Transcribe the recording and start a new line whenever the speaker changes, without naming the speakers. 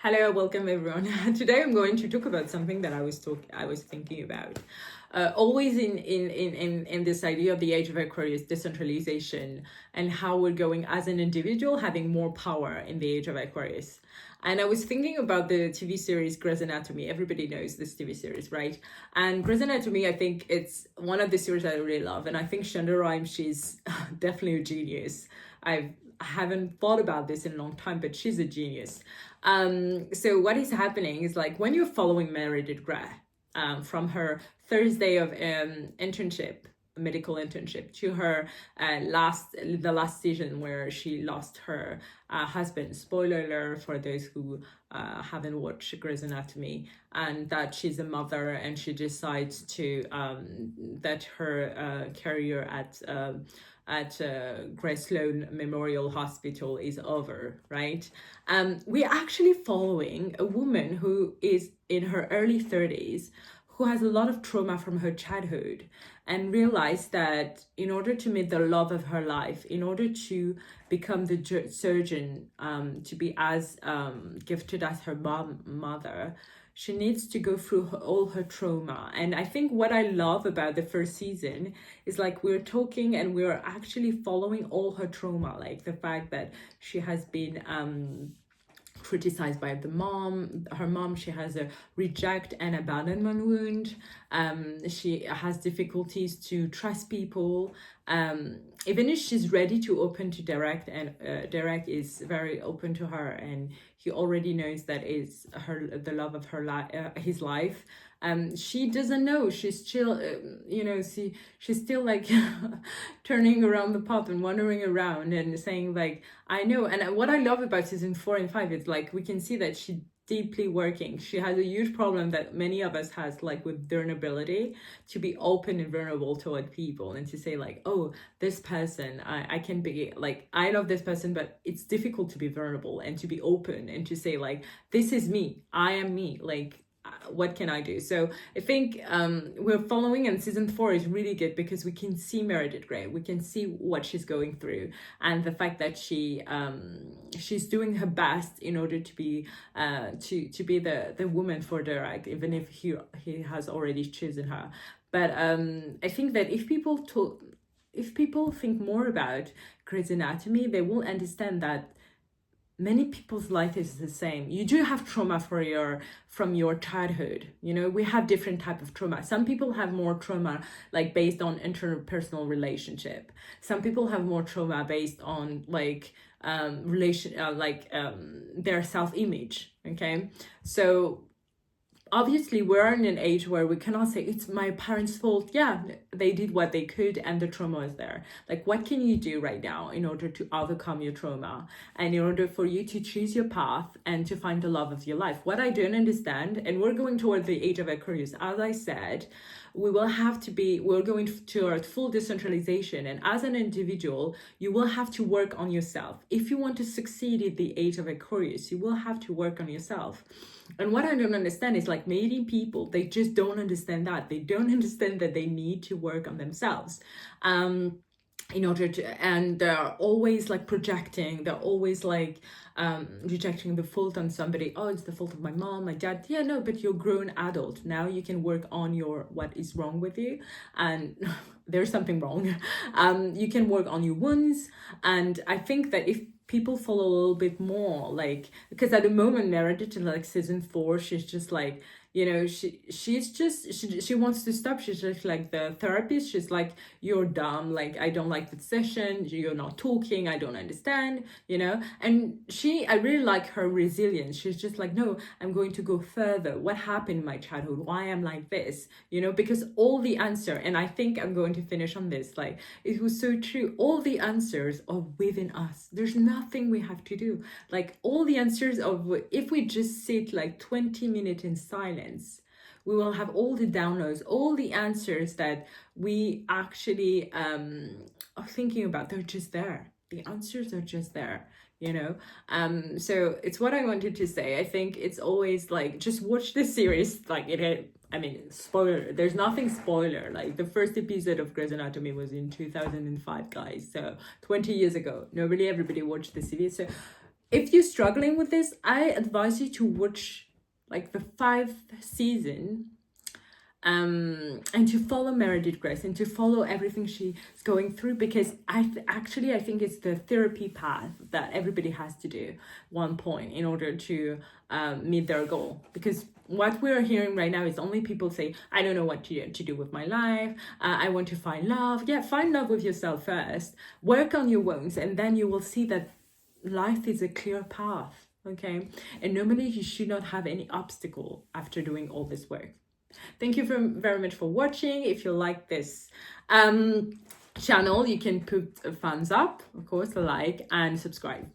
Hello, welcome everyone. Today I'm going to talk about something that I was thinking about. Always in this idea of the Age of Aquarius, decentralization, and how we're going as an individual having more power in the Age of Aquarius. And I was thinking about the TV series Grey's Anatomy. Everybody knows this TV series, right? And Grey's Anatomy, I think it's one of the series I really love. And I think Shonda Rhimes, she's definitely a genius. I haven't thought about this in a long time, but she's a genius. So what is happening is like when you're following Meredith Grey from her Thursday of medical internship to her the last season where she lost her husband. Spoiler alert for those who haven't watched Grey's Anatomy, and that she's a mother and she decides to that her career at Grey Sloan Memorial Hospital is over, right? We're actually following a woman who is in her early 30s, who has a lot of trauma from her childhood, and realized that in order to meet the love of her life, in order to become the surgeon, to be as gifted as her mother, she needs to go through all her trauma. And I think what I love about the first season is like we're talking and we're actually following all her trauma, like the fact that she has been criticized by her mom. She has a reject and abandonment wound. She has difficulties to trust people. Even if she's ready to open to Derek, and Derek is very open to her, and he already knows that is the love of his life. She doesn't know. She's still, she's still like turning around the pot and wandering around and saying like, I know. And what I love about season 4 and 5 is like we can see that she deeply working. She has a huge problem that many of us has, like with vulnerability, to be open and vulnerable toward people and to say like, oh, this person, I can be like, I love this person, but it's difficult to be vulnerable and to be open and to say like, this is me, I am me, like what can I do? So I think we're following, and season 4 is really good because we can see Meredith Grey, we can see what she's going through, and the fact that she's doing her best in order to be the woman for Derek, even if he has already chosen her. But I think that if people think more about Grey's Anatomy, they will understand that many people's life is the same. You do have trauma from your childhood. We have different type of trauma. Some people have more trauma like based on interpersonal relationship. Some people have more trauma based on like their self-image. Okay, so obviously we're in an age where we cannot say it's my parents' fault. Yeah, they did what they could and the trauma is there. Like, what can you do right now in order to overcome your trauma and in order for you to choose your path and to find the love of your life? What I don't understand, and we're going toward the Age of Aquarius, as I said, we're going toward full decentralization, and as an individual you will have to work on yourself. If you want to succeed in the Age of Aquarius, you will have to work on yourself. And what I don't understand is like many people, they just don't understand that. They don't understand that they need to work on themselves. In order to, and they're always like projecting, they're always like rejecting the fault on somebody. Oh, it's the fault of my mom, my dad. Yeah, no, but you're grown adult now. You can work on what is wrong with you, and there's something wrong. You can work on your wounds, and I think that if people follow a little bit more, like, because at the moment Meredith in like season 4, she's just like, she wants to stop. She's just like the therapist. She's like, you're dumb, like I don't like the session, you're not talking, I don't understand, and I really like her resilience. She's just like, no, I'm going to go further. What happened in my childhood, why I'm like this, because all the answer, and I think I'm going to finish on this, like it was so true, all the answers are within us. There's nothing we have to do. Like all the answers if we just sit like 20 minutes in silence, we will have all the downloads, all the answers that we actually are thinking about. They're just there. The answers are just there, so it's what I wanted to say. I think it's always like, just watch this series. Like spoiler, there's nothing spoiler. Like the first episode of Grey's Anatomy was in 2005, guys, so 20 years ago. Everybody watched the series. So if you're struggling with this, I advise you to watch like the 5th season, and to follow Meredith Grey and to follow everything she's going through, because I think it's the therapy path that everybody has to do one point in order to meet their goal. Because what we're hearing right now is only people say, I don't know what to do with my life, I want to find love. Yeah, find love with yourself first, work on your wounds, and then you will see that life is a clear path, okay? And normally you should not have any obstacle after doing all this work. Thank you very much for watching. If you like this channel, you can put a thumbs up, of course, a like, and subscribe.